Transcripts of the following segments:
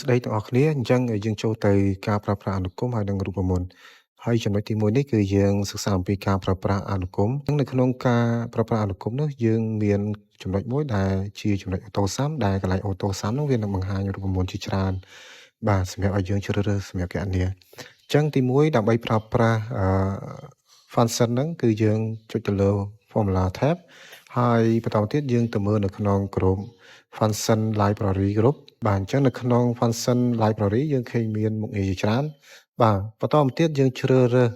ស្ដីទាំងអស់គ្នាអញ្ចឹងយើងចូលទៅការប្រើប្រាស់អនុគមហើយនិងរូបមន្តហើយចំណុចទី1នេះគឺយើងសិក្សាអំពីការប្រើប្រាស់អនុគមអញ្ចឹងនៅក្នុងការប្រើប្រាស់អនុគមនោះយើងមានចំណុចមួយដែលជាចំណុចអូតូសាំដែលកន្លែងអូតូសាំនោះវានឹងបង្ហាញរូបមន្តជាច្រើនបាទសម្រាប់ឲ្យយើងជ្រើសរើសសម្រាប់គណនាអញ្ចឹងទី1ដើម្បីប្រើប្រាស់function ហ្នឹងគឺយើងចុចទៅលើ formula tab ហើយបន្តមកទៀតយើងទៅមើលនៅក្នុងក្រុម function library group បាទអញ្ចឹងនៅក្នុង function library យើងឃើញមានមុខងារជាច្រើនបាទបន្តមកទៀតយើងជ្រើសរើស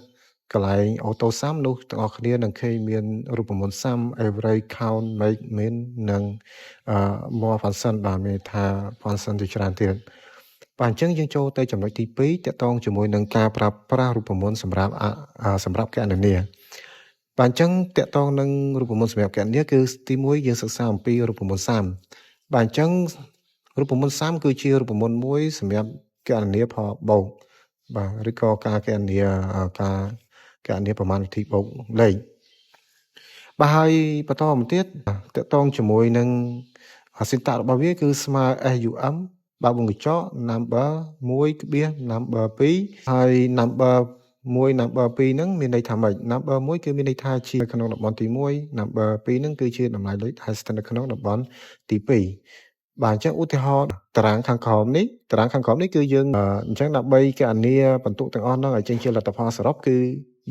កន្លែង auto sum នោះទាំងអស់គ្នានឹងឃើញមានរូបមន្ត sum average count make min និងmore function បាទមានថា function ជាច្រើនទៀតបាទអញ្ចឹងយើងចូលទៅចំណុចទី2ទាក់ទងជាមួយនឹងការប្រើប្រាស់រូបមន្តសម្រាប់គណនាបាទអញ្ចឹងតាក់ទងនឹងរូបមន្តសម្រាប់គណនាគឺទី1យើងសិក្សាអំពីរូបមន្ត sum បាទអញ្ចឹងរូបមន្ត sum គឺជារូបមន្តមួយសម្រាប់គណនាផលបូកបាទឬក៏ការគណនាប្រមាណវិធីបូកលេខបាទហើយបន្តមកទៀតតាក់ទងជាមួយនឹង syntax របស់វាគឺស្មើ sum បើវងកញ្ចក់ number 1 number 2ហើយ number 1 number 2ហ្នឹងមានន័យថាម៉េច number 1គឺមានន័យថាជាក្នុងតំបន់ទី1 number 2ហ្នឹងគឺជាតម្លៃលេខដែលស្ថិតនៅក្នុងតំបន់ទី2បាទអញ្ចឹងឧទាហរណ៍តារាងខាងក្រោមនេះគឺយើងអញ្ចឹងដើម្បីគណនាបន្ទុកទាំងអស់ហ្នឹងឲ្យចេញជាលទ្ធផលសរុបគឺ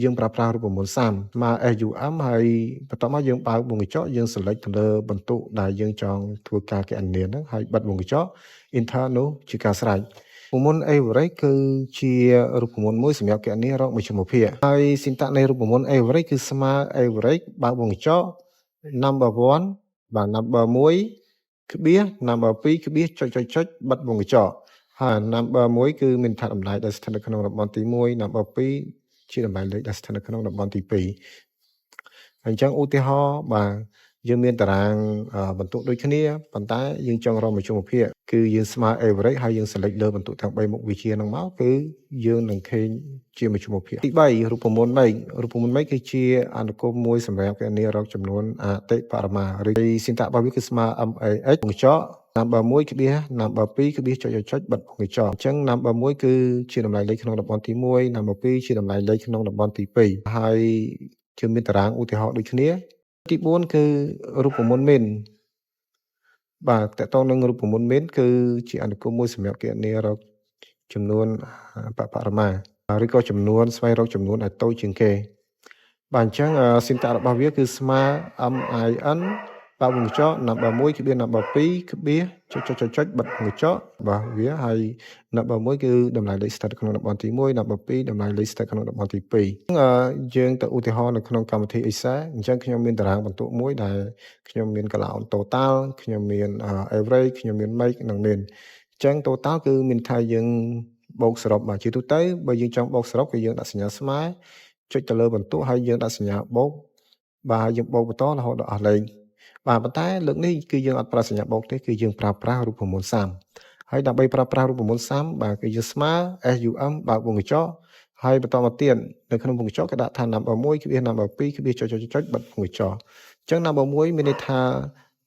យើងប្រើប្រាស់រូបមន្ត sum មក sum ហើយបន្ទាប់មកយើងបើកវងកញ្ចក់យើង select ទៅលើបន្ទុកដែលយើងចង់ធ្វើការគណនាហ្នឹងហើយបិទវងកញ្ចក់ enter នោះជាការស្រេចរូបមន្ត average គឺជារូបមន្តមួយសម្រាប់គណនារកមជ្ឈិមភាគហើយ syntax នៃរូបមន្ត average គឺស្មើ average បើកវងកញ្ចក់ number 1បាទ number 1 number 2 ចុចបិទវងកញ្ចក់ហើយ number 1គឺមានថាតម្លៃដែលស្ថិតនៅក្នុងតំបន់ទី1 number 2ជាតម្លៃលេខដែលស្ថិតនៅក្នុងតំបន់ទី2ហើយអញ្ចឹងឧទាហរណ៍បាទយើងមានតារាងបន្ទុកដូចគ្នាប៉ុន្តែយើងចង់រកមជ្ឈិមភាគគឺយើងស្មើ average ហើយយើង select លើបន្ទុកទាំង3មុខវិជាហ្នឹងមកគឺយើងនឹងឃើញជាមជ្ឈិមភាគទី3រូបមន្ត make គឺជាអនុគមមួយសម្រាប់គណនារកចំនួនអតិបរមាឬ syntax របស់វាគឺស្មើ max កញ្ចក់ number 1 number 2 ចុចបិទកញ្ចក់អញ្ចឹង number 1គឺជាតម្លៃលេខក្នុងតំបន់ទី1 number 2ជាតម្លៃលេខក្នុងតំបន់ទី2ហើយជាមានតារាងឧទាហរណ៍ដូចគ្នាទី4គឺរូបមន្ត min បាទតកតងនឹងរូបមន្ត min គឺជាអនុគមមួយសម្រាប់គណនារកចំនួនបរមាឬក៏ចំនួនស្វែងរកចំនួនឲ្យតូចជាងគេបាទអញ្ចឹងsyntax របស់វាគឺស្មើ min បើកវងកញ្ចក់ number 1 number 2 ចុចបិទវងកញ្ចក់បាទវាហើយ number 1គឺតម្លៃលេខស្ថិតក្នុងតំបន់ទី1 number 2តម្លៃលេខស្ថិតក្នុងតំបន់ទី2យើងទៅឧទាហរណ៍នៅក្នុងកម្មវិធី Excel អញ្ចឹងខ្ញុំមានតារាងបន្ទុកមួយដែលខ្ញុំមាន column total ខ្ញុំមាន average ខ្ញុំមាន make និង min អញ្ចឹង total គឺមានថាយើងបូកសរុបមកជាទូទៅបើយើងចង់បូកសរុបគឺយើងដាក់សញ្ញាស្មើចុចទៅលើបន្ទុកហើយយើងដាក់សញ្ញាបូកបាទយើងបូកបន្តរហូតដល់អស់លេខបាទប៉ុន្តែលើកនេះគឺយើងអត់ប្រើសញ្ញាបូកទេគឺយើងប្រើប្រាស់រូបមន្ត sum ហើយដើម្បីប្រើប្រាស់រូបមន្ត sum បាទគឺយើងស្មើ sum បើកវងកញ្ចក់ហើយបន្តមកទៀតនៅក្នុងវងកញ្ចក់គេដាក់ថា number 1 number 2 ចុចបិទវងកញ្ចក់អញ្ចឹង number 1មានន័យថា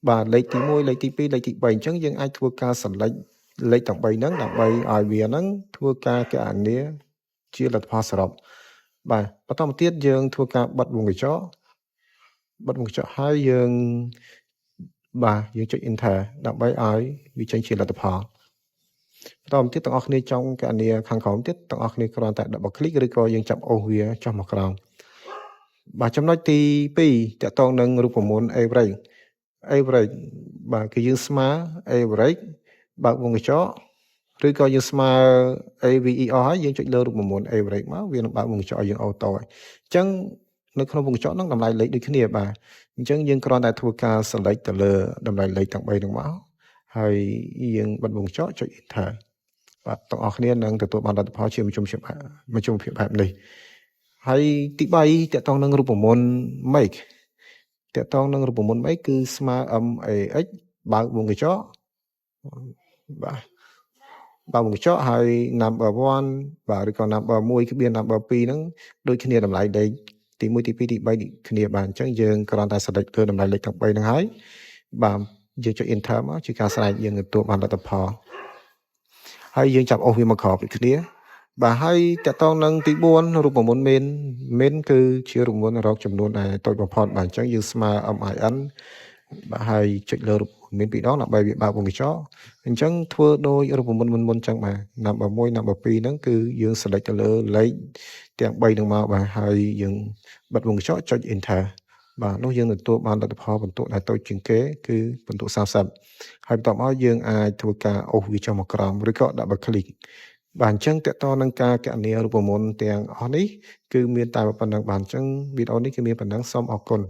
បាទលេខទី1លេខទី2លេខទី3អញ្ចឹងយើងអាចធ្វើការ select លេខទាំង3ហ្នឹងដើម្បីឲ្យវាហ្នឹងធ្វើការគណនាជាលទ្ធផលសរុបបាទបន្តមកទៀតយើងធ្វើការបិទវងកញ្ចក់ហើយយើងចុច enter ដើម្បីឲ្យវាចេញជាលទ្ធផលបន្តមកទៀតទាំងអស់គ្នាចង់គណនាខាងក្រោមទៀតទាំងអស់គ្នាគ្រាន់តែ double click ឬក៏យើងចាប់អូសវាចុះមកក្រោមបាទចំណុចទី2តកតងនឹងរូបមន្ត average បាទគឺយើងស្មើ average បើកវងកញ្ចក់ឬក៏យើងស្មើ AVER ហើយយើងចុចលើរូបមន្ត average មកវានឹងបើកវងកញ្ចក់ឲ្យយើងអូតូហើយអញ្ចឹងនៅក្នុងវងកញ្ចក់ហ្នឹងតម្លៃលេខដូចគ្នាបាទអញ្ចឹងយើងគ្រាន់តែធ្វើការ select ទៅលើតម្លៃលេខទាំង3ហ្នឹងមកហើយយើងបិទវងកញ្ចក់ចុច enter បាទទាំងអស់គ្នានឹងទទួលបានលទ្ធផលជាមជ្ឈិមភាគបែបនេះហើយទី3តកតងនឹងរូបមន្ត make គឺស្មើ max បើកវងកញ្ចក់បាទបើកវងកញ្ចក់ហើយ number 1បាទឬក៏ number 1 number 2ហ្នឹងដូចគ្នាតម្លៃលេខទី1ទី2ទី3គ្នាបាទអញ្ចឹងយើងគ្រាន់តែ select លើតម្លៃលេខទាំង3ហ្នឹងហើយបាទយើងចុច enter មកជាការស្រេចយើងទទួលបានលទ្ធផល ហើយយើងចាប់អូសវាមកក្របដូចគ្នាបាទហើយតកតងនឹងទី4រូបមន្តមេនគឺជារូបមន្តរកចំនួនដែលតូចបំផុតបាទអញ្ចឹងយើងស្មើ MIN បាទហើយចុចលើរូបមាន2ដងដើម្បីវាបើកវងកញ្ចក់អញ្ចឹងធ្វើដោយរូបមន្តមុនអញ្ចឹងបាទ number 1 number 2ហ្នឹងគឺយើង select ទៅលើលេខទាំង3ហ្នឹងមកបាទហើយយើងបិទវងកញ្ចក់ចុច enter បាទនោះយើងទទួលបានលទ្ធផលបន្ទុកដែលតូចជាងគេគឺបន្ទុក30ហើយបន្ទាប់មកយើងអាចធ្វើការអូសវាចុះមកក្រោមឬក៏ double click បាទអញ្ចឹងតកតងនឹងការគណនារូបមន្តទាំងអស់នេះគឺមានតែប៉ុណ្្នឹងបាទអញ្ចឹងវីដេអូនេះគឺមានប៉ុណ្្នឹងសូមអរគុណ